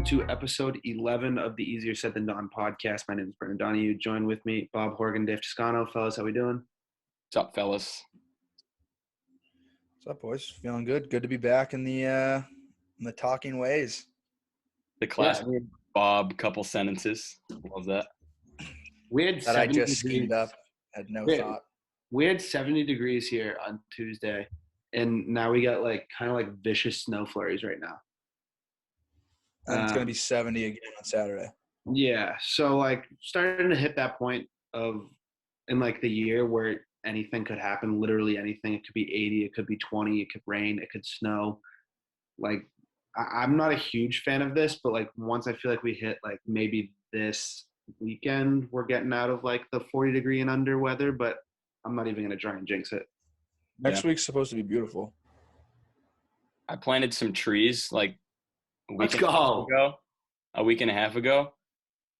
to episode 11 of the Easier Said Than Done podcast. My name is Brendan Donahue. Join with me, Bob Horgan, Dave Toscano. Fellas, how we doing? What's up, fellas? What's up, boys? Feeling good. Good to be back in the talking ways. The classic Bob couple sentences. Love that. We had That I 70 just degrees. schemed up. Had no thought. We had 70 degrees here on Tuesday, and now we got kind of vicious snow flurries right now. And it's going to be 70 again on Saturday. Yeah, so starting to hit that point in the year where anything could happen, literally anything. It could be 80, it could be 20, it could rain, it could snow. I'm not a huge fan of this, but once I feel like we hit maybe this weekend, we're getting out of the 40 degree and under weather, but I'm not even going to try and jinx it. Next week's supposed to be beautiful. I planted some trees a week and a half ago.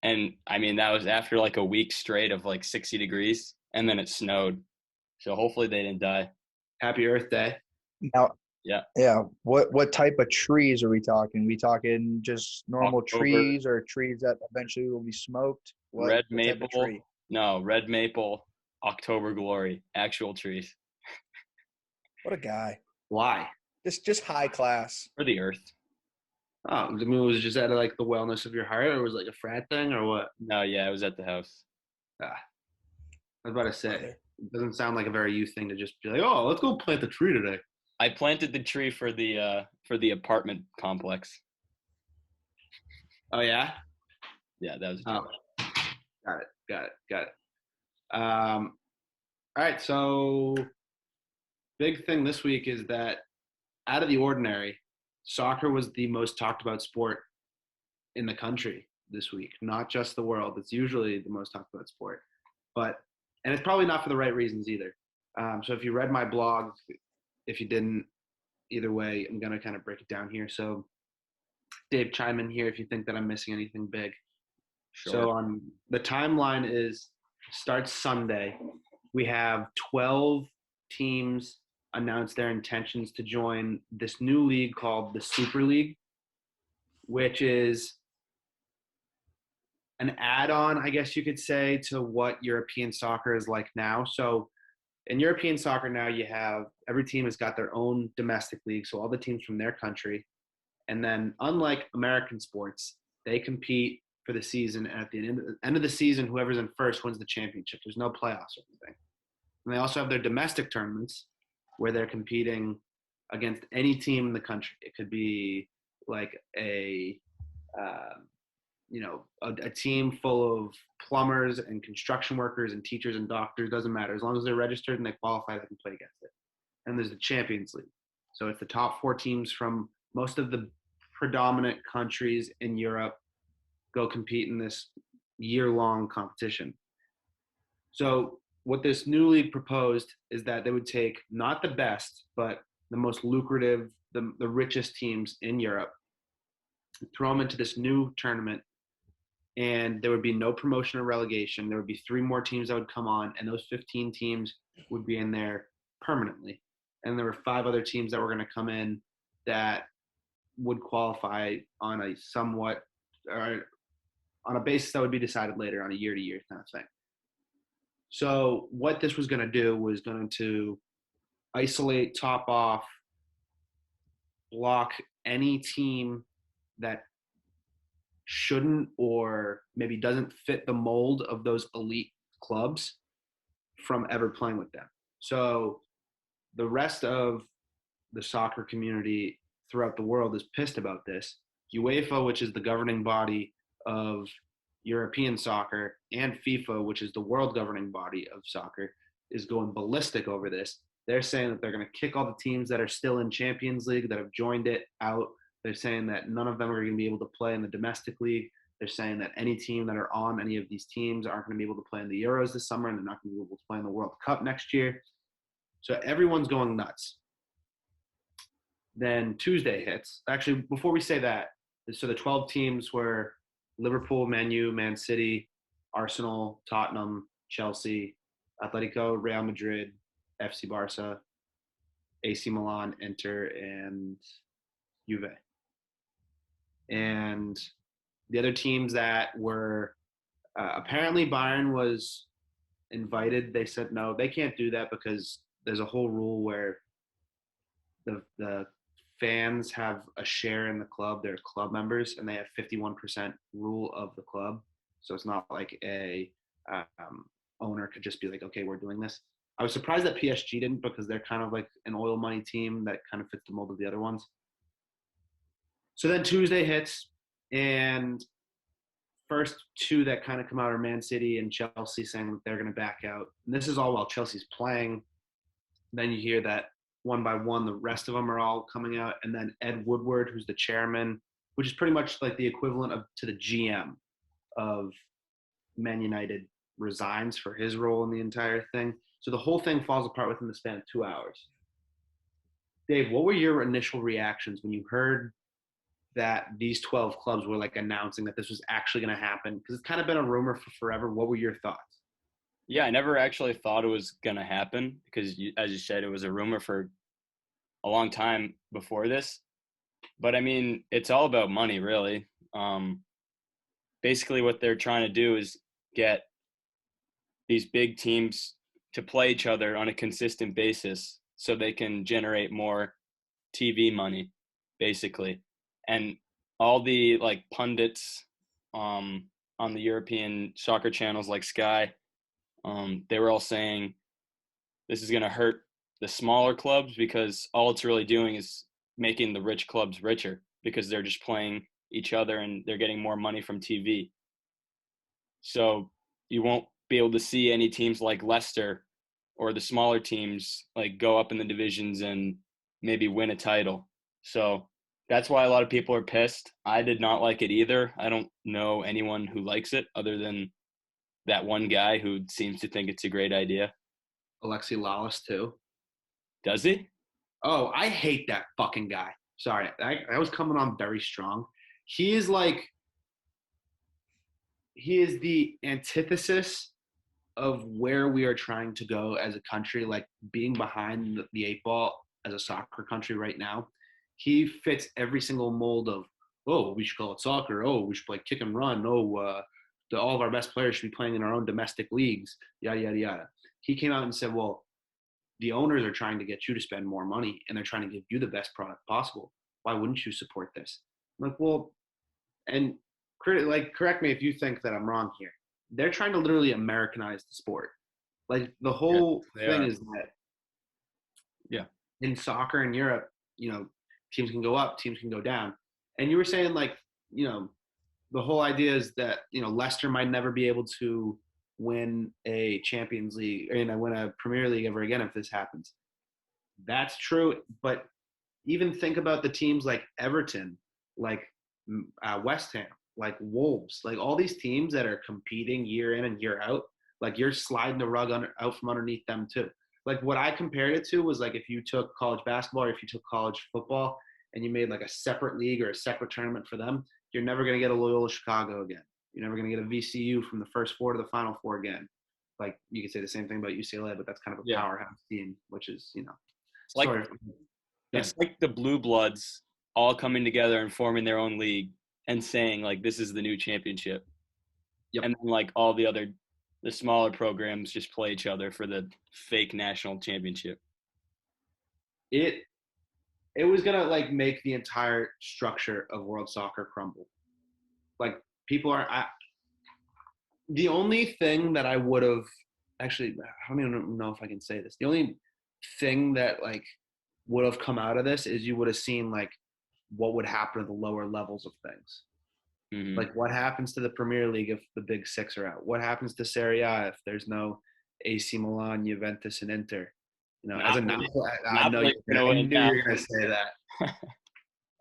And I mean, that was after a week straight of 60 degrees, and then it snowed. So hopefully they didn't die. Happy Earth Day. Now, yeah. What type of trees are we talking? We talking just normal October. Trees or trees that eventually will be smoked? Red maple. No, red maple, October glory, actual trees. What a guy. Why? Just high class. For the earth. Oh, I mean, was it just out of the wellness of your heart, or was it a frat thing, or what? No, yeah, it was at the house. I was about to say, it doesn't sound like a very you thing to just be oh, let's go plant the tree today. I planted the tree for the apartment complex. Oh yeah? Yeah, that was a joke. Got it. All right, so big thing this week is that out of the ordinary, soccer was the most talked about sport in the country this week, not just the world. It's usually the most talked about sport, and it's probably not for the right reasons either. So if you read my blog, if you didn't, either way, I'm going to kind of break it down here. So Dave, chime in here if you think that I'm missing anything big. Sure. So the timeline starts Sunday. We have 12 teams announce their intentions to join this new league called the Super League, which is an add-on, I guess you could say, to what European soccer is like now. So in European soccer now, you have every team has got their own domestic league, so all the teams from their country. And then unlike American sports, they compete for the season, and at the end of the season, whoever's in first wins the championship. There's no playoffs or anything. And they also have their domestic tournaments where they're competing against any team in the country. It could be a team full of plumbers and construction workers and teachers and doctors. Doesn't matter. As long as they're registered and they qualify, they can play against it. And there's the Champions League. So it's the top 4 teams from most of the predominant countries in Europe go compete in this year-long competition. So what this new league proposed is that they would take not the best, but the most lucrative, the richest teams in Europe, throw them into this new tournament, and there would be no promotion or relegation. There would be 3 more teams that would come on, and those 15 teams would be in there permanently. And there were 5 other teams that were going to come in that would qualify on a basis that would be decided later on a year-to-year kind of thing. So what this was going to do was going to isolate, top off, block any team that shouldn't or maybe doesn't fit the mold of those elite clubs from ever playing with them. So the rest of the soccer community throughout the world is pissed about this. UEFA, which is the governing body of European soccer, and FIFA, which is the world governing body of soccer, is going ballistic over this. They're saying that they're going to kick all the teams that are still in Champions League that have joined it out. They're saying that none of them are going to be able to play in the domestic league. They're saying that any team that are on any of these teams aren't going to be able to play in the Euros this summer, and they're not going to be able to play in the World Cup next year. So everyone's going nuts. Then Tuesday hits. Actually, before we say that, so the 12 teams were Liverpool, Man U, Man City, Arsenal, Tottenham, Chelsea, Atletico, Real Madrid, FC Barca, AC Milan, Inter, and Juve. And The other teams that were apparently Bayern was invited. They said no, they can't do that because there's a whole rule where the fans have a share in the club. They're club members, and they have 51% rule of the club. So it's not like a owner could just be like, okay, we're doing this. I was surprised that PSG didn't because they're kind of like an oil money team that kind of fits the mold of the other ones. So then Tuesday hits, and first two that kind of come out are Man City and Chelsea saying that they're going to back out. And this is all while Chelsea's playing. Then you hear that one by one, the rest of them are all coming out. And then Ed Woodward, who's the chairman, which is pretty much like the equivalent to the GM of Man United, resigns for his role in the entire thing. So the whole thing falls apart within the span of 2 hours. Dave, what were your initial reactions when you heard that these 12 clubs were like announcing that this was actually going to happen? Because it's kind of been a rumor for forever. What were your thoughts? Yeah, I never actually thought it was going to happen because, as you said, it was a rumor for a long time before this. But, I mean, it's all about money, really. Basically, what they're trying to do is get these big teams to play each other on a consistent basis so they can generate more TV money, basically. And all the like pundits on the European soccer channels like Sky, they were all saying this is going to hurt the smaller clubs because all it's really doing is making the rich clubs richer because they're just playing each other and they're getting more money from TV. So you won't be able to see any teams like Leicester or the smaller teams like go up in the divisions and maybe win a title. So that's why a lot of people are pissed. I did not like it either. I don't know anyone who likes it other than that one guy who seems to think it's a great idea. Alexi Lalas, too. Does he? Oh, I hate that fucking guy. Sorry, I was coming on very strong. He is the antithesis of where we are trying to go as a country, like being behind the eight ball as a soccer country right now. He fits every single mold of, oh, we should call it soccer. Oh, we should play kick and run. Oh, all of our best players should be playing in our own domestic leagues, yada, yada, yada. He came out and said, well, the owners are trying to get you to spend more money and they're trying to give you the best product possible. Why wouldn't you support this? I'm like, well, and correct me if you think that I'm wrong here. They're trying to literally Americanize the sport. Like the whole thing is that in soccer in Europe, teams can go up, teams can go down. And you were saying the whole idea is that, Leicester might never be able to win a Champions League or win a Premier League ever again if this happens. That's true, but even think about the teams like Everton, like West Ham, like Wolves, like all these teams that are competing year in and year out. Like you're sliding the rug out from underneath them too. Like what I compared it to was like if you took college basketball or if you took college football and you made like a separate league or a separate tournament for them, you're never going to get a Loyola Chicago again. You're never going to get a VCU from the first four to the final four again. Like you could say the same thing about UCLA, but that's kind of a powerhouse team, which is, it's like the Blue Bloods all coming together and forming their own league and saying like, this is the new championship. Yep. And then like all the smaller programs just play each other for the fake national championship. It was going to like make the entire structure of world soccer crumble. Like people the only thing that I would have actually, I don't even know if I can say this. The only thing that like would have come out of this is you would have seen like what would happen to the lower levels of things. Mm-hmm. Like what happens to the Premier League if the big six are out? What happens to Serie A if there's no AC Milan, Juventus, and Inter? I knew you were going to say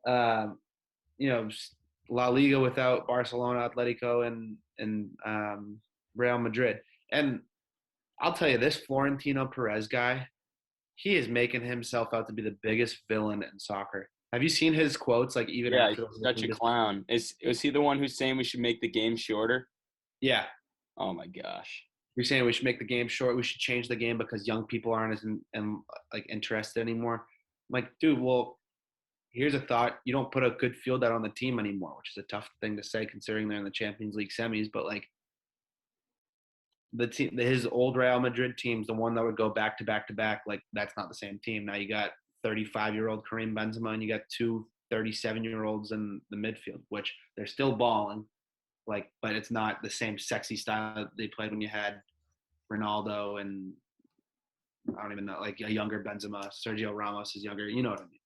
that. La Liga without Barcelona, Atletico, and Real Madrid. And I'll tell you, this Florentino Perez guy, he is making himself out to be the biggest villain in soccer. Have you seen his quotes? Like even after he's such a clown. Is he the one who's saying we should make the game shorter? Yeah. Oh my gosh. You're saying we should make the game short. We should change the game because young people aren't as interested anymore. I'm like, dude, well, here's a thought. You don't put a good field out on the team anymore, which is a tough thing to say considering they're in the Champions League semis. But like the team, his old Real Madrid teams, the one that would go back to back to back, like that's not the same team. Now you got 35-year-old Karim Benzema and you got two 37-year-olds in the midfield, which they're still balling, like, but it's not the same sexy style that they played when you had Ronaldo and I don't even know, like a younger Benzema. Sergio Ramos is younger. You know what I mean?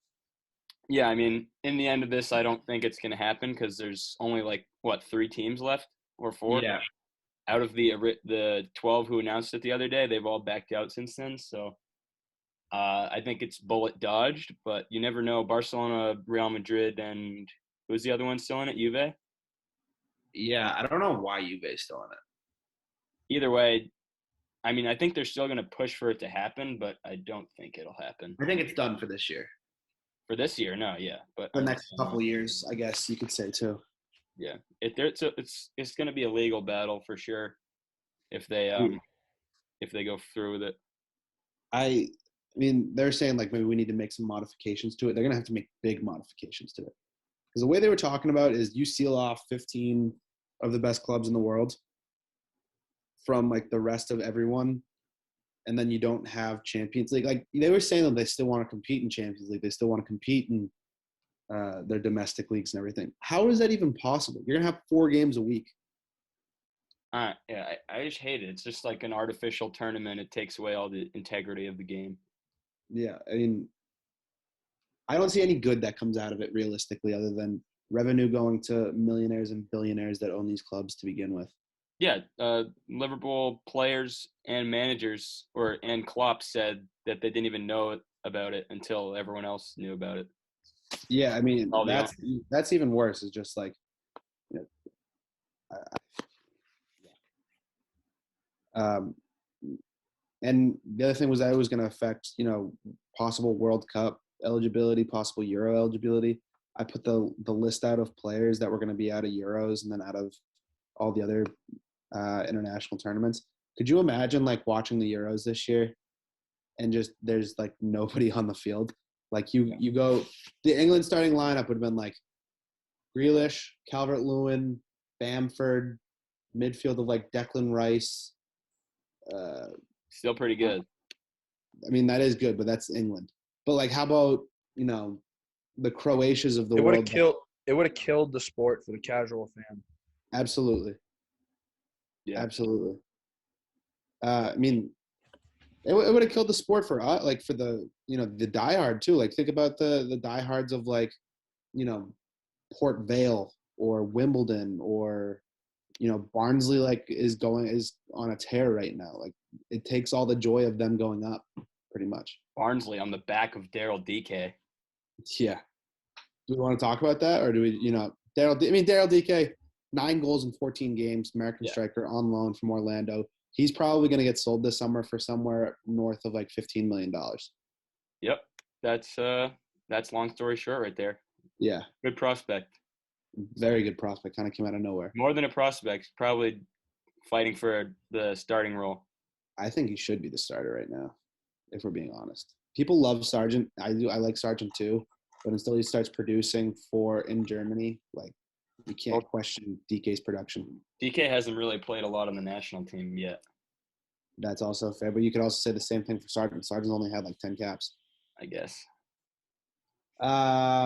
Yeah, I mean, in the end of this, I don't think it's going to happen because there's only like, 3 teams left or 4? Yeah. Out of the 12 who announced it the other day, they've all backed out since then. So I think it's bullet dodged, but you never know. Barcelona, Real Madrid, and who's the other one still in it? Juve? Yeah, I don't know why Juve's still in it. Either way, I mean, I think they're still going to push for it to happen, but I don't think it'll happen. I think it's done for this year. For this year, no, yeah. But the next couple of years, I guess you could say too. Yeah, it's going to be a legal battle for sure if they go through with it. I mean, they're saying like maybe we need to make some modifications to it. They're going to have to make big modifications to it because the way they were talking about is you seal off 15 of the best clubs in the world from like the rest of everyone, and then you don't have Champions League. Like they were saying that they still want to compete in Champions League. They still want to compete in their domestic leagues and everything. How is that even possible? You're gonna have 4 games a week. Yeah, I just hate it. It's just like an artificial tournament. It takes away all the integrity of the game. Yeah, I mean, I don't see any good that comes out of it realistically, other than revenue going to millionaires and billionaires that own these clubs to begin with. Yeah, Liverpool players and managers and Klopp said that they didn't even know about it until everyone else knew about it. Yeah, I mean that's even worse. Is just like, you know, and the other thing was that it was going to affect possible World Cup eligibility, possible Euro eligibility. I put the list out of players that were going to be out of Euros and then out of all the other international tournaments. Could you imagine like watching the Euros this year and just there's like nobody on the field? Like you go, the England starting lineup would have been like Grealish, Calvert-Lewin, Bamford, midfield of like Declan Rice. Still pretty good. I mean, that is good, but that's England. But like, how about the Croatias of the world? It would have killed the sport for the casual fan. Absolutely. Yeah. Absolutely. I mean, it would have killed the sport for us, like for the the diehard too. Like think about the diehards of like Port Vale or Wimbledon or Barnsley like is on a tear right now. Like it takes all the joy of them going up, pretty much. Barnsley on the back of Daryl DK. Yeah. Do we want to talk about that, or do we? Daryl DK, 9 goals in 14 games, American striker on loan from Orlando. He's probably going to get sold this summer for somewhere north of like $15 million. Yep, that's long story short right there. Yeah, good prospect. Very good prospect. Kind of came out of nowhere. More than a prospect, probably fighting for the starting role. I think he should be the starter right now, if we're being honest. People love Sargent. I do. I like Sargent too, but until he starts producing in Germany, like you can't question DK's production. DK hasn't really played a lot on the national team yet. That's also fair, but you could also say the same thing for Sargent. Sargent's only had like 10 caps. I guess.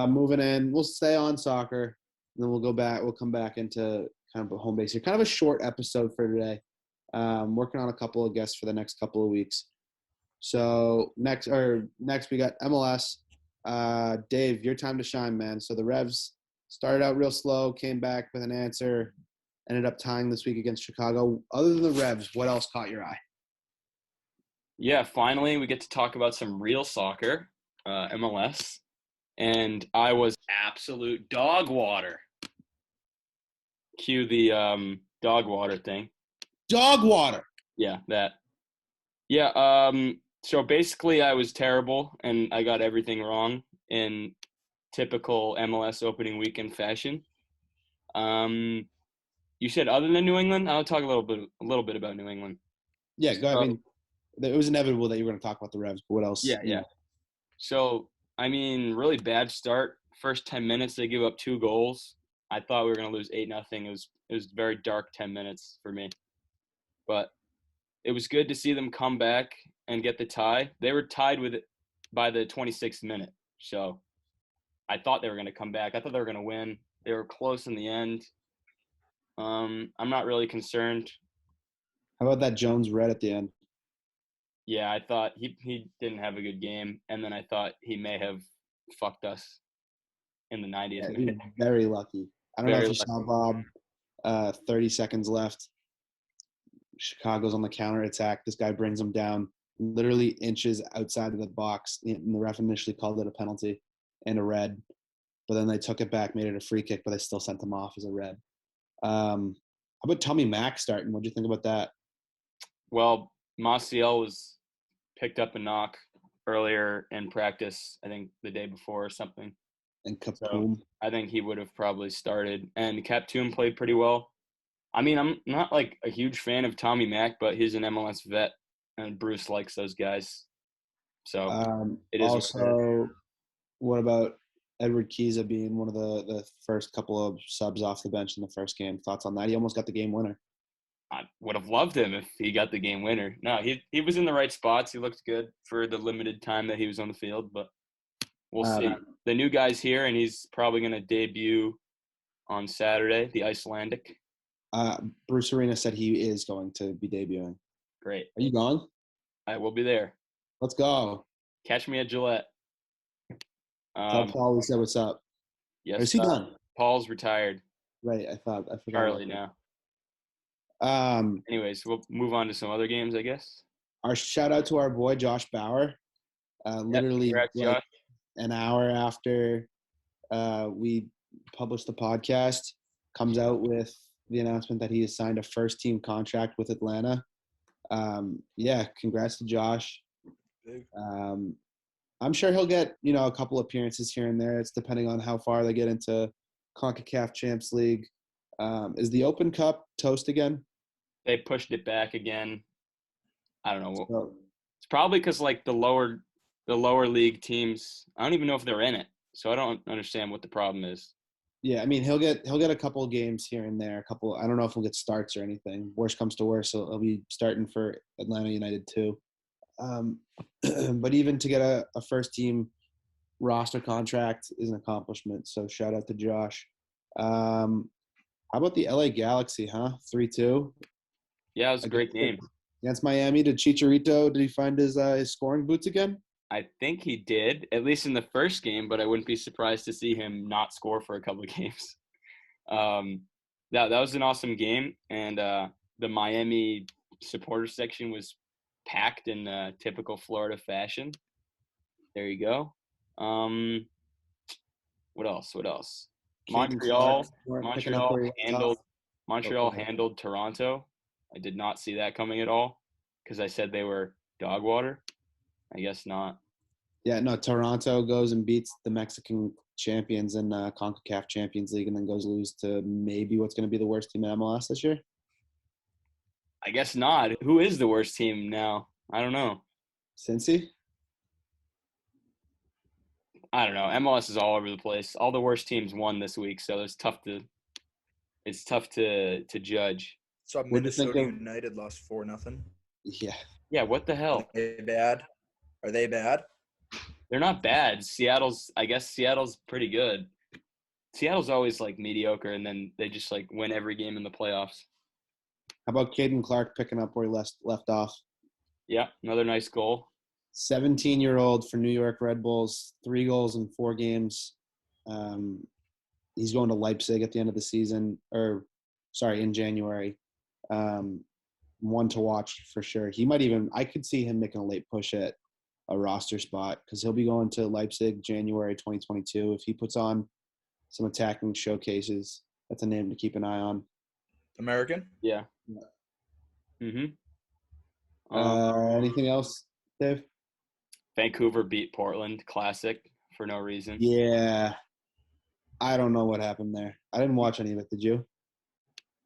Moving in, we'll stay on soccer, and then we'll go back. We'll come back into kind of a home base here. Kind of a short episode for today. Working on a couple of guests for the next couple of weeks. So next we got MLS. Dave, your time to shine, man. So the Revs started out real slow, came back with an answer, ended up tying this week against Chicago. Other than the Revs, what else caught your eye? Yeah, finally we get to talk about some real soccer, MLS, and I was absolute dog water. Cue the dog water thing. Dog water. Yeah, that. Yeah, so basically I was terrible and I got everything wrong in typical MLS Opening Weekend fashion. You said other than New England? I'll talk a little bit about New England. Yeah, go ahead. I mean, it was inevitable that you were going to talk about the Revs, but what else? Yeah. So, I mean, really bad start first 10 minutes, they give up 2 goals. I thought we were going to lose 8-0. It was very dark 10 minutes for me. But it was good to see them come back and get the tie. They were tied with it by the 26th minute. So I thought they were going to come back. I thought they were going to win. They were close in the end. I'm not really concerned. How about that Jones red at the end? Yeah, I thought he didn't have a good game, and then I thought he may have fucked us in the 90th minute. Very lucky. I don't know if you saw Bob. 30 seconds left. Chicago's on the counter attack. This guy brings him down literally inches outside of the box. And the ref initially called it a penalty and a red, but then they took it back, made it a free kick, but they still sent him off as a red. How about Tommy Mack starting? What do you think about that? Well, Maciel was picked up a knock earlier in practice, I think the day before or something. And Kaptoum. So I think he would have probably started. And Kaptoum played pretty well. I mean, I'm not like a huge fan of Tommy Mack, but he's an MLS vet, and Bruce likes those guys. So it is. Also, what about Edward Kiza being one of the first couple of subs off the bench in the first game? Thoughts on that? He almost got the game winner. I would have loved him if he got the game winner. No, he was in the right spots. He looked good for the limited time that he was on the field, but we'll see. The new guy's here, and he's probably going to debut on Saturday, the Icelandic. Bruce Arena said he is going to be debuting. Great. Are you going? I will be there. Let's go. Catch me at Gillette. Tell Paul we said what's up. Yes. Is he done? Paul's retired. Right. I forgot. Charlie now. Anyways, we'll move on to some other games, I guess. Our shout out to our boy Josh Bauer. Literally Josh. An hour after we published the podcast, comes out with the announcement that he has signed a first team contract with Atlanta. Congrats to Josh. I'm sure he'll get, a couple appearances here and there. It's depending on how far they get into CONCACAF Champs League. Is the Open Cup toast again? They pushed it back again. I don't know. So, it's probably because like the lower league teams, I don't even know if they're in it. So I don't understand what the problem is. Yeah, I mean he'll get a couple of games here and there. I don't know if he'll get starts or anything. Worst comes to worst, so he'll be starting for Atlanta United too. But even to get a first team roster contract is an accomplishment. So shout out to Josh. How about the LA Galaxy, huh? 3-2. Yeah, it was a great game. Against Miami. Did Chicharito, did he find his scoring boots again? I think he did, at least in the first game, but I wouldn't be surprised to see him not score for a couple of games. That was an awesome game, and the Miami supporter section was packed in typical Florida fashion. There you go. What else? Montreal handled Toronto. I did not see that coming at all because I said they were dog water. I guess not. Yeah, no, Toronto goes and beats the Mexican champions in CONCACAF Champions League and then goes lose to maybe what's going to be the worst team in MLS this year. I guess not. Who is the worst team now? I don't know. Cincy? I don't know. MLS is all over the place. All the worst teams won this week, so it's tough to judge. So Minnesota United lost 4-0. Yeah. Yeah, what the hell? Are they bad? They're not bad. Seattle's pretty good. Seattle's always like mediocre, and then they just like win every game in the playoffs. How about Caden Clark picking up where he left off? Yeah, another nice goal. 17-year-old for New York Red Bulls, 3 goals in 4 games. He's going to Leipzig at the end of the season, in January. One to watch for sure. I could see him making a late push at a roster spot because he'll be going to Leipzig January 2022. If he puts on some attacking showcases, that's a name to keep an eye on. American? Yeah. Mm-hmm. Anything else, Dave? Vancouver beat Portland, classic, for no reason. Yeah. I don't know what happened there. I didn't watch any of it. Did you?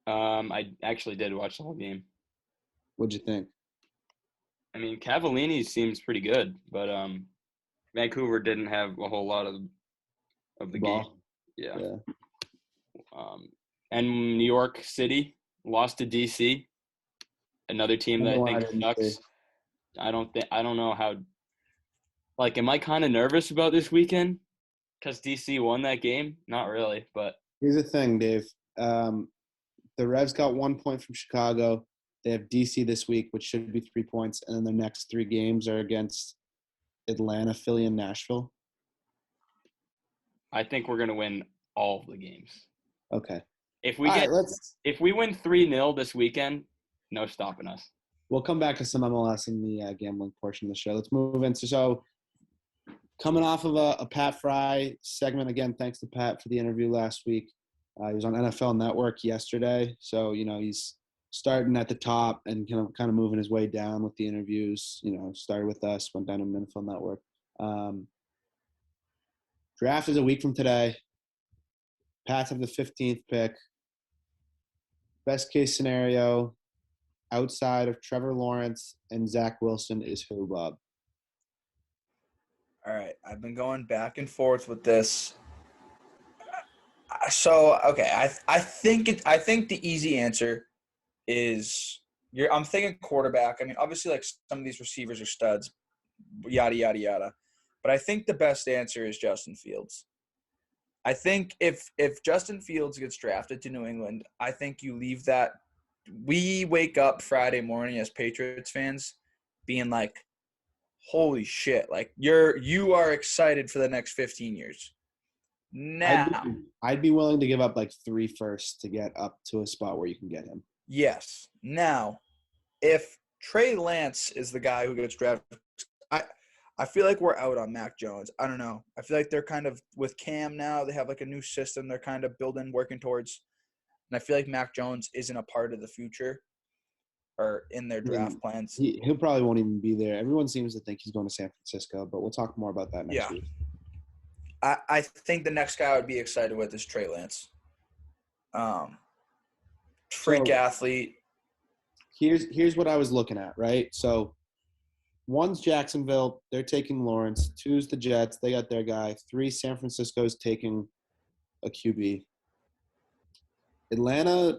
I actually did watch the whole game. What'd you think? I mean, Cavallini seems pretty good, but Vancouver didn't have a whole lot of the Ball. game. Yeah. Yeah. And New York City lost to DC, another team that I think sucks. I don't know how. Like, am I kind of nervous about this weekend because DC won that game? Not really, but Here's the thing, Dave. The Revs got 1 point from Chicago. They have DC this week, which should be 3 points, and then their next 3 games are against Atlanta, Philly, and Nashville. I think we're gonna win all of the games. Okay. If we win 3-0 this weekend, no stopping us. We'll come back to some MLS in the gambling portion of the show. Let's move into so coming off of a Pat Fry segment again. Thanks to Pat for the interview last week. He was on NFL Network yesterday, so he's starting at the top and kind of moving his way down with the interviews. Started with us, went down to NFL Network. Draft is a week from today. Pats have the 15th pick. Best case scenario, outside of Trevor Lawrence and Zach Wilson, is who, Bob? All right, I've been going back and forth with this. So okay, I think the easy answer is I'm thinking quarterback. I mean, obviously, like some of these receivers are studs, yada yada yada. But I think the best answer is Justin Fields. I think if Justin Fields gets drafted to New England, I think you leave that. We wake up Friday morning as Patriots fans being like, holy shit, like you are excited for the next 15 years. Now, I'd be willing to give up like 3 firsts to get up to a spot where you can get him. Yes. Now, if Trey Lance is the guy who gets drafted, I feel like we're out on Mac Jones. I don't know. I feel like they're kind of with Cam now. They have like a new system they're kind of working towards. And I feel like Mac Jones isn't a part of the future or in their draft plans. He'll probably won't even be there. Everyone seems to think he's going to San Francisco, but we'll talk more about that next week. I think the next guy I would be excited with is Trey Lance. Freak athlete. Here's what I was looking at, right? So 1's Jacksonville, they're taking Lawrence. 2's the Jets, they got their guy. 3, San Francisco's taking a QB. Atlanta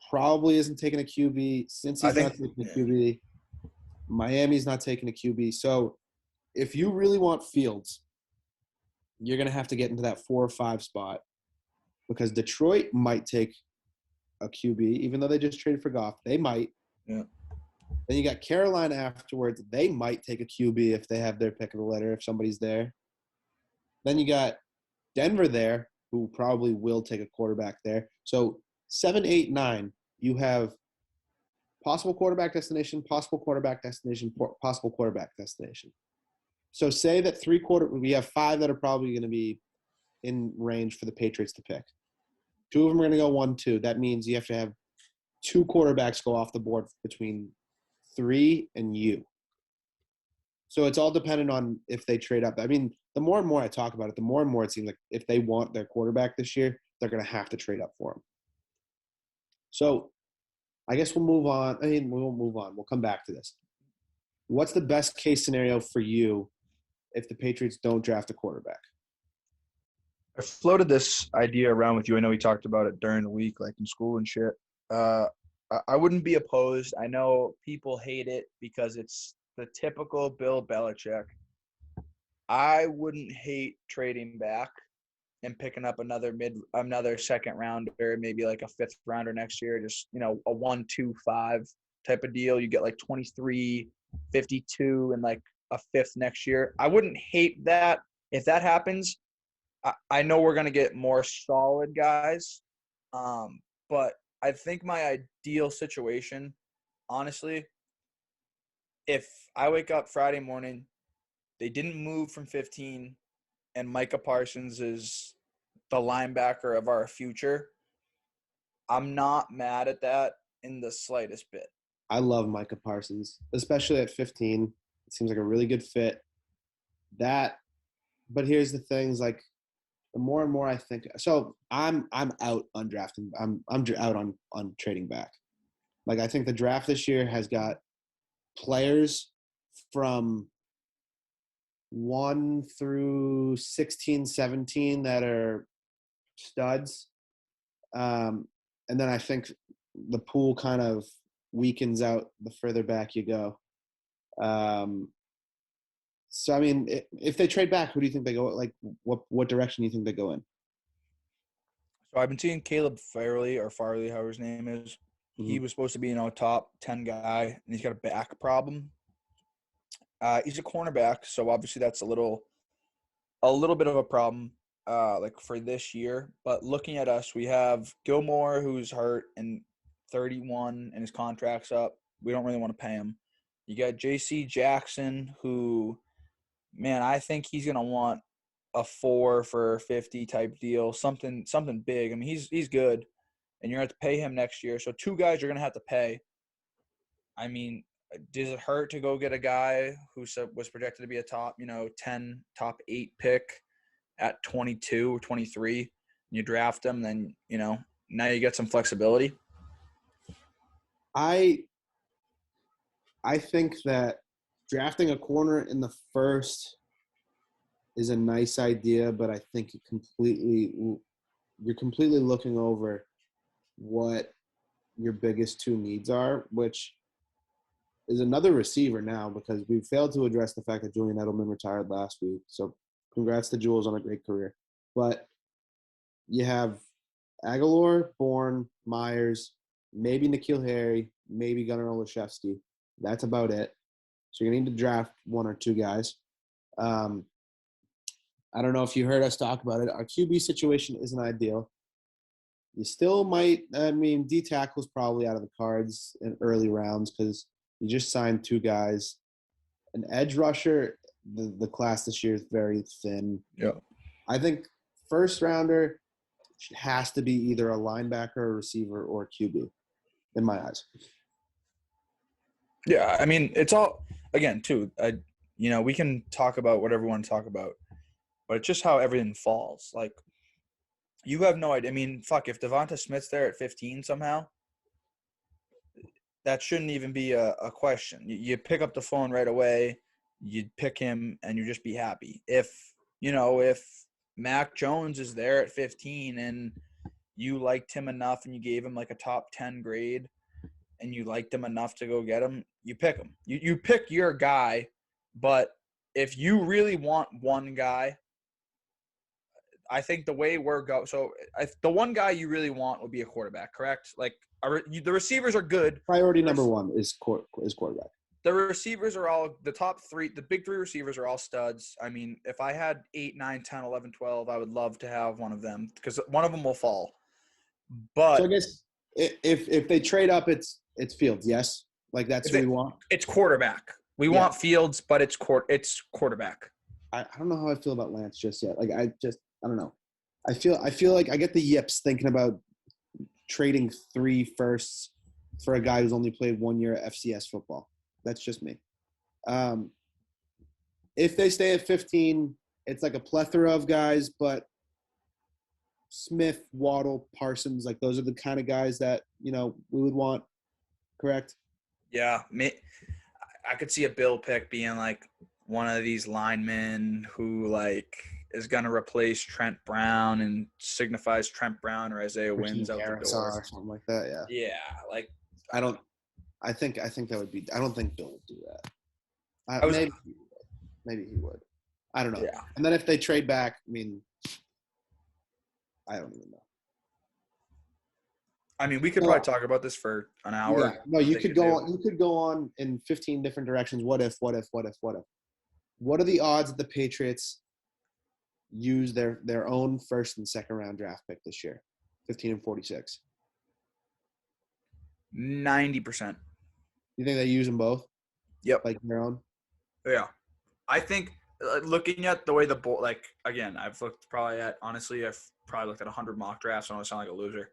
probably isn't taking a QB. Since he's not taking a QB. Miami's not taking a QB. So if you really want Fields, you're going to have to get into that 4 or 5 spot because Detroit might take a QB, even though they just traded for Goff. They might. Yeah. Then you got Carolina afterwards. They might take a QB if they have their pick of the litter, if somebody's there. Then you got Denver there, who probably will take a quarterback there. So 7, 8, 9, you have possible quarterback destination, possible quarterback destination, possible quarterback destination. So say that we have 5 that are probably going to be in range for the Patriots to pick. 2 of them are going to go 1, 2. That means you have to have 2 quarterbacks go off the board between 3 and you. So it's all dependent on if they trade up. I mean, the more and more I talk about it, the more and more it seems like if they want their quarterback this year, they're going to have to trade up for him. So I guess we'll move on. I mean, we won't move on. We'll come back to this. What's the best case scenario for you if the Patriots don't draft a quarterback? I floated this idea around with you. I know we talked about it during the week, like in school and shit. I wouldn't be opposed. I know people hate it because it's the typical Bill Belichick. I wouldn't hate trading back and picking up another second rounder, maybe like a 5th rounder next year, just, a 1, 2, 5 type of deal. You get like 23, 52 and like a 5th next year. I wouldn't hate that. If that happens, I know we're going to get more solid guys. But I think my ideal situation, honestly, if I wake up Friday morning, they didn't move from 15, and Micah Parsons is the linebacker of our future, I'm not mad at that in the slightest bit. I love Micah Parsons, especially at 15. It seems like a really good fit. But here's the things, like, the more and more I think – so I'm out on drafting. I'm out on trading back. Like, I think the draft this year has got players from 1 through 16, 17 that are studs. And then I think the pool kind of weakens out the further back you go. So, I mean, if they trade back, who do you think they go? Like, what direction do you think they go in? So I've been seeing Caleb Farley, however his name is. Mm-hmm. He was supposed to be, top 10 guy, and he's got a back problem. He's a cornerback, so obviously that's a little bit of a problem, for this year. But looking at us, we have Gilmore, who's hurt and 31, and his contract's up. We don't really want to pay him. You got J.C. Jackson, who, man, I think he's gonna want a 4 for 50 type deal, something big. I mean, he's good, and you're gonna have to pay him next year. So 2 guys you're gonna have to pay. I mean, does it hurt to go get a guy who was projected to be a top, 10, top 8 pick at 22 or 23? And you draft him, then, now you get some flexibility. I think that drafting a corner in the first is a nice idea, but I think you're completely looking over what your biggest 2 needs are, which is another receiver now, because we failed to address the fact that Julian Edelman retired last week. So congrats to Jules on a great career. But you have Aguilar, Bourne, Myers, maybe N'Keal Harry, maybe Gunnar Olszewski. That's about it. So you're going to need to draft 1 or 2 guys. I don't know if you heard us talk about it. Our QB situation isn't ideal. You still might – D tackle's probably out of the cards in early rounds because you just signed 2 guys. An edge rusher, the class this year is very thin. Yeah. I think first rounder has to be either a linebacker, a receiver, or a QB in my eyes. Yeah, I mean, it's all – again, too, we can talk about whatever we want to talk about, but it's just how everything falls. Like, you have no idea. I mean, if Devonta Smith's there at 15 somehow, that shouldn't even be a question. You pick up the phone right away, you'd pick him, and you just be happy. If Mac Jones is there at 15 and you liked him enough and you gave him like a top 10 grade and you liked him enough to go get him, you pick him. You pick your guy, but if you really want one guy, I think the way we're going – so the one guy you really want would be a quarterback, correct? Like, the receivers are good. Priority number 1 is quarterback. The receivers are all – the top 3 – the big 3 receivers are all studs. I mean, if I had 8, 9, 10, 11, 12, I would love to have one of them because one of them will fall. But – so I guess if they trade up, it's Fields, yes? Like that's who we want? It's quarterback. We want Fields, but it's quarterback. I don't know how I feel about Lance just yet. Like I don't know. I feel like I get the yips thinking about trading 3 firsts for a guy who's only played 1 year at FCS football. That's just me. If they stay at 15, it's like a plethora of guys, but Smith, Waddle, Parsons, like those are the kind of guys that, we would want, correct? Yeah. I could see a Bill pick being like one of these linemen who like is going to replace Trent Brown and signifies Trent Brown or Isaiah Wins out the door. Or something like that, yeah. Yeah, like I think that would be – I don't think Bill would do that. Maybe he would. I don't know. Yeah. And then if they trade back, I don't even know. I mean, we could probably talk about this for an hour. Yeah. No, you could go on in 15 different directions. What if? What are the odds that the Patriots use their own first and second round draft pick this year? 15 and 46. 90%. You think they use them both? Yep. Like their own? Yeah. I think looking at the way again, I've probably looked at 100 mock drafts. I don't sound like a loser.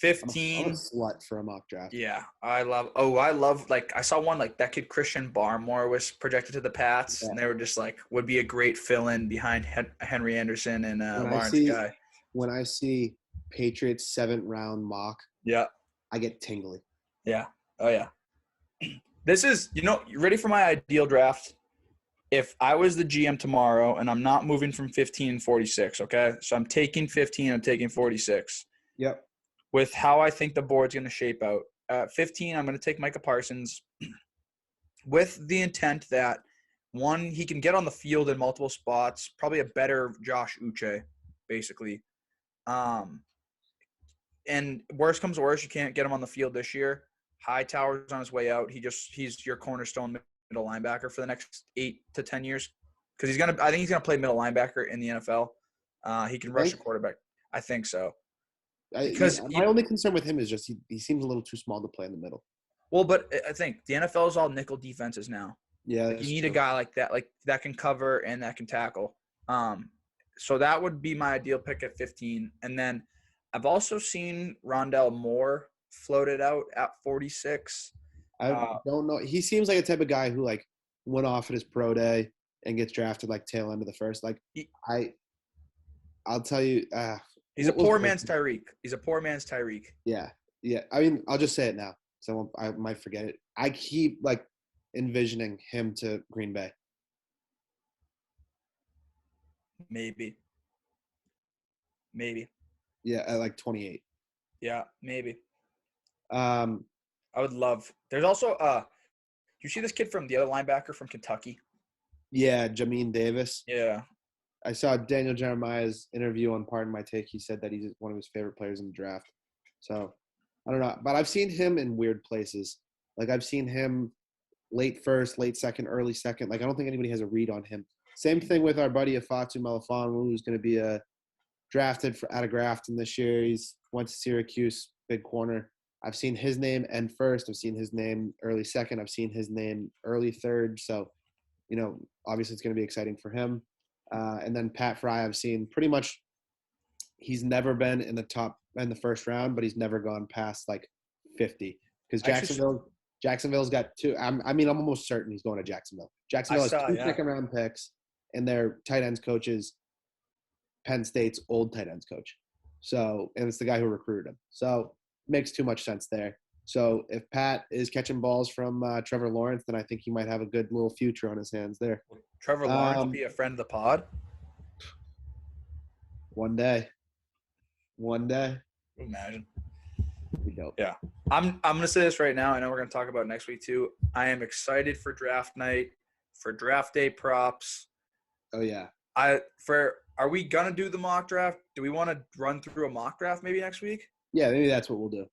15. I'm a slut for a mock draft. Yeah. I love I saw one like that kid Christian Barmore was projected to the Pats, and they were just like would be a great fill-in behind Henry Anderson and Lawrence Guy. When I see Patriots 7th round mock, I get tingly. Yeah. Oh yeah. This is, you ready for my ideal draft? if I was the GM tomorrow and I'm not moving from 15 and 46, okay? So I'm taking 15, I'm taking 46. Yep. With how I think the board's going to shape out. At 15, I'm going to take Micah Parsons with the intent that, one, he can get on the field in multiple spots, probably a better Josh Uche, basically. And worst comes to worst, you can't get him on the field this year. Hightower's on his way out. He's your cornerstone middle linebacker for the next 8 to 10 years because I think he's gonna play middle linebacker in the NFL. He can rush a quarterback. I think so. My only concern with him is just he seems a little too small to play in the middle. Well, but I think the NFL is all nickel defenses now. Yeah, like you need a guy like that can cover and that can tackle. So that would be my ideal pick at 15. And then I've also seen Rondell Moore floated out at 46. I don't know. He seems like a type of guy who like went off at his pro day and gets drafted like tail end of the first. Like I'll tell you, he's a poor man's Tyreek. He's a poor man's Tyreek. Yeah. I mean, I'll just say it now, so I might forget it. I keep like envisioning him to Green Bay. Maybe. Yeah, at like 28. Yeah, maybe. I would love. There's also you see this kid from the other linebacker from Kentucky? Yeah, Jamin Davis. Yeah. I saw Daniel Jeremiah's interview on Pardon My Take. He said that he's one of his favorite players in the draft. So, I don't know. But I've seen him in weird places. Like, I've seen him late first, late second, early second. Like, I don't think anybody has a read on him. Same thing with our buddy Afatu Melifonwu, who's going to be drafted out of Grafton this year. He's went to Syracuse, big corner. I've seen his name end first. I've seen his name early second. I've seen his name early third. So, obviously it's going to be exciting for him. And then Pat Fry, I've seen pretty much he's never been in the first round, but he's never gone past like 50 because Jacksonville's got two. I'm almost certain he's going to Jacksonville. Jacksonville has two second-round picks, and their tight ends coach is Penn State's old tight ends coach. So, and it's the guy who recruited him. So, makes too much sense there. So, if Pat is catching balls from Trevor Lawrence, then I think he might have a good little future on his hands there. Trevor Lawrence be a friend of the pod? One day. Imagine. We don't. Yeah. I'm going to say this right now. I know we're going to talk about it next week too. I am excited for draft night, for draft day props. Oh, yeah. Are we going to do the mock draft? Do we want to run through a mock draft maybe next week? Yeah, maybe that's what we'll do.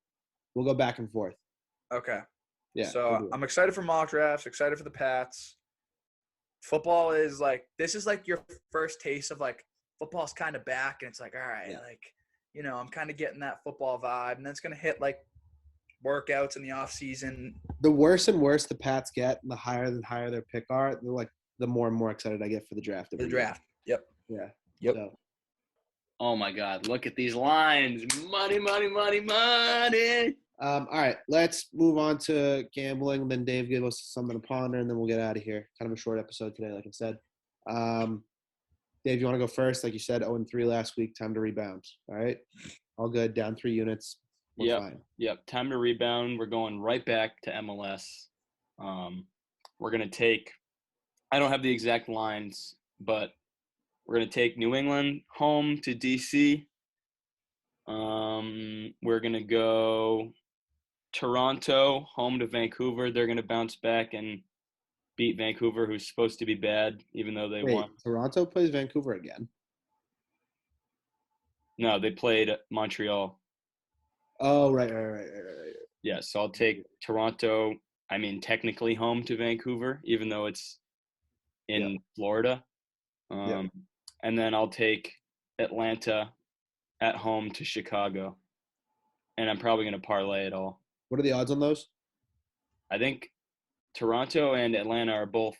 We'll go back and forth. Okay. Yeah. So I'm excited for mock drafts, excited for the Pats. Football is like, this is like your first taste of like, football's kind of back. And it's like, all right, I'm kind of getting that football vibe. And then it's going to hit like workouts in the off season. The worse and worse the Pats get, and the higher their pick are, the more and more excited I get for the draft. Draft. Yep. Yeah. Yep. So. Oh my God! Look at these lines. Money, money, money, money. All right, let's move on to gambling. Then Dave give us something to ponder, and then we'll get out of here. Kind of a short episode today, like I said. Dave, you want to go first? Like you said, 0-3 last week. Time to rebound. All right, all good. Down 3 units. We're fine. Yep. Time to rebound. We're going right back to MLS. We're gonna take. I don't have the exact lines, but we're gonna take New England home to DC. We're gonna go Toronto home to Vancouver. They're gonna bounce back and beat Vancouver, who's supposed to be bad, even though they won. Toronto plays Vancouver again? No, they played Montreal. Oh, right. Yeah, so I'll take Toronto. I mean, technically home to Vancouver, even though it's in Florida. And then I'll take Atlanta at home to Chicago. And I'm probably going to parlay it all. What are the odds on those? I think Toronto and Atlanta are both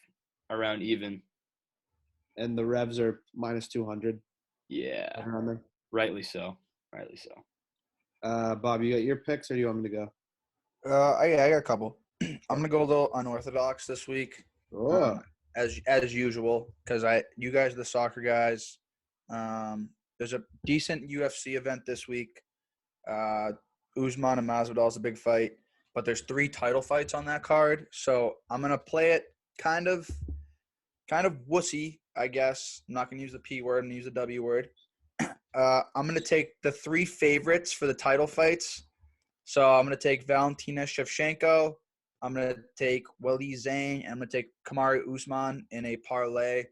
around even. And the Revs are minus 200. Yeah. Around there. Rightly so. Bob, you got your picks, or do you want me to go? I got a couple. I'm gonna go a little unorthodox this week, as usual, because you guys are the soccer guys. There's a decent UFC event this week. Usman and Masvidal is a big fight, but there's 3 title fights on that card, so I'm gonna play it kind of kind of wussy, I guess. I'm not going to use the P word. I'm going to use the W word. I'm going to take the 3 favorites for the title fights. So I'm going to take Valentina Shevchenko. I'm going to take Weili Zhang. And I'm going to take Kamaru Usman in a parlay.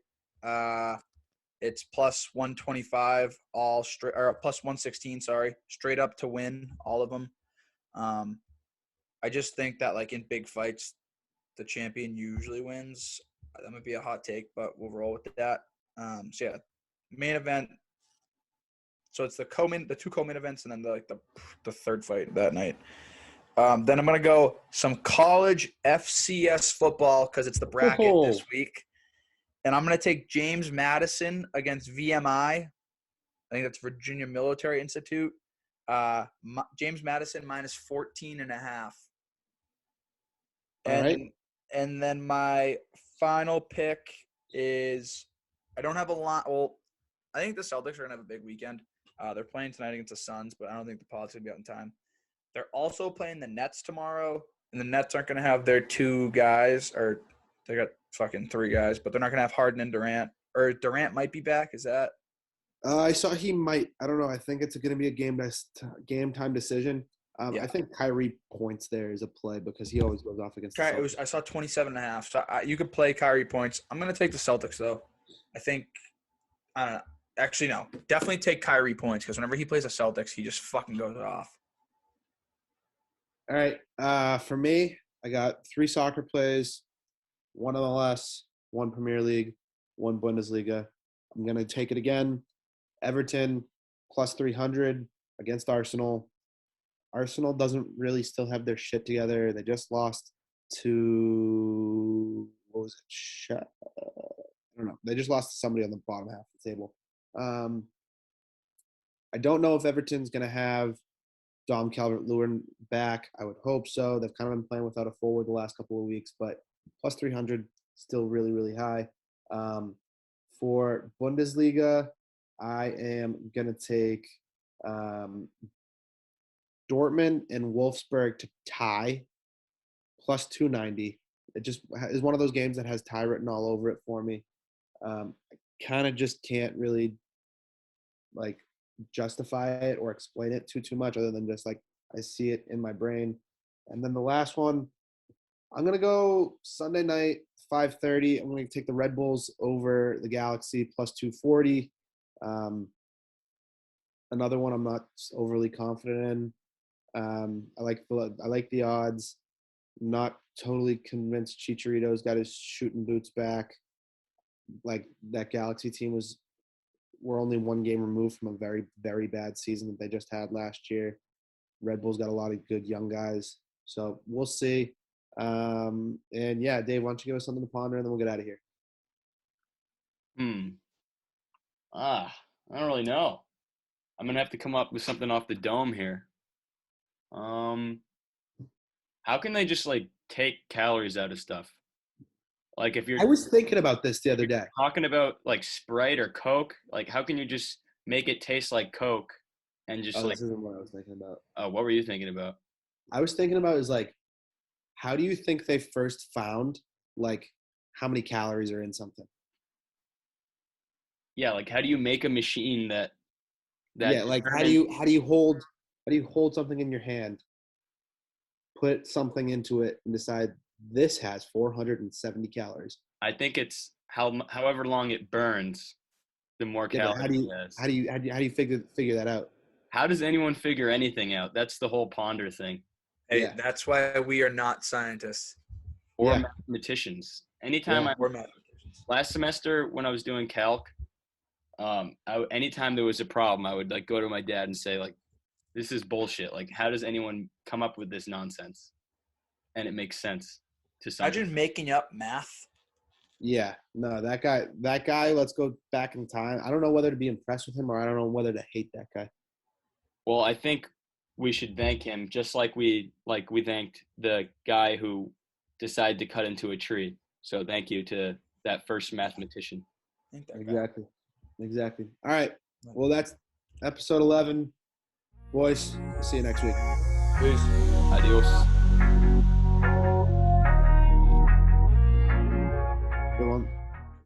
It's plus 125, all straight, or plus 116, sorry, straight up to win all of them. I just think that, like, in big fights, the champion usually wins. That might be a hot take, but we'll roll with that. So yeah, main event. So it's the 2 co-main events, and then the third fight that night. Then I'm gonna go some college FCS football because it's the bracket this week, and I'm gonna take James Madison against VMI. I think that's Virginia Military Institute. James Madison minus 14.5. And then my final pick is I don't have a lot. Well, I think the Celtics are going to have a big weekend. They're playing tonight against the Suns, but I don't think the Pods are going to be out in time. They're also playing the Nets tomorrow, and the Nets aren't going to have their 2 guys, or they got fucking 3 guys, but they're not going to have Harden and Durant. Or Durant might be back. Is that? I saw he might. I don't know. I think it's going to be a game time decision. I think Kyrie points there is a play because he always goes off against the Celtics. I saw 27.5. So you could play Kyrie points. I'm going to take the Celtics, though. I think – I don't know. Actually, no. Definitely take Kyrie points because whenever he plays the Celtics, he just fucking goes off. All right. For me, I got 3 soccer plays, 1 MLS, 1 Premier League, 1 Bundesliga. I'm going to take it again. Everton plus 300 against Arsenal. Arsenal doesn't really still have their shit together. They just lost to – what was it? I don't know. They just lost to somebody on the bottom half of the table. I don't know if Everton's going to have Dom Calvert-Lewin back. I would hope so. They've kind of been playing without a forward the last couple of weeks, but plus 300, still really, really high. For Bundesliga, I am going to take Dortmund and Wolfsburg to tie, plus 290. It just is one of those games that has tie written all over it for me. I kind of just can't really justify it or explain it too much other than just I see it in my brain. And then the last one, I'm going to go Sunday night, 5:30. I'm going to take the Red Bulls over the Galaxy, plus 240. Another one I'm not overly confident in. I like the odds. Not totally convinced Chicharito's got his shooting boots back. That Galaxy team we're only 1 game removed from a very, very bad season that they just had last year. Red Bull's got a lot of good young guys. So we'll see. And yeah, Dave, why don't you give us something to ponder and then we'll get out of here. I don't really know. I'm going to have to come up with something off the dome here. How can they just take calories out of stuff? If you're I was thinking about this the other day. Talking about Sprite or Coke, how can you just make it taste like Coke and just this isn't what I was thinking about. Oh, what were you thinking about? I was thinking about is how do you think they first found how many calories are in something? Yeah, how do you make a machine that yeah, how do you hold something in your hand, put something into it, and decide this has 470 calories? I think it's however long it burns, the more calories it has. How do you figure that out? How does anyone figure anything out? That's the whole ponder thing. Hey, that's why we are not scientists or mathematicians. Last semester when I was doing calc, anytime there was a problem, I would go to my dad and say this is bullshit. How does anyone come up with this nonsense? And it makes sense to some. Imagine making up math. Yeah, no, that guy. Let's go back in time. I don't know whether to be impressed with him or I don't know whether to hate that guy. Well, I think we should thank him just like we thanked the guy who decided to cut into a tree. So thank you to that first mathematician. Exactly. All right. Well, that's episode 11. Boys, see you next week. Peace. Adios. Good one.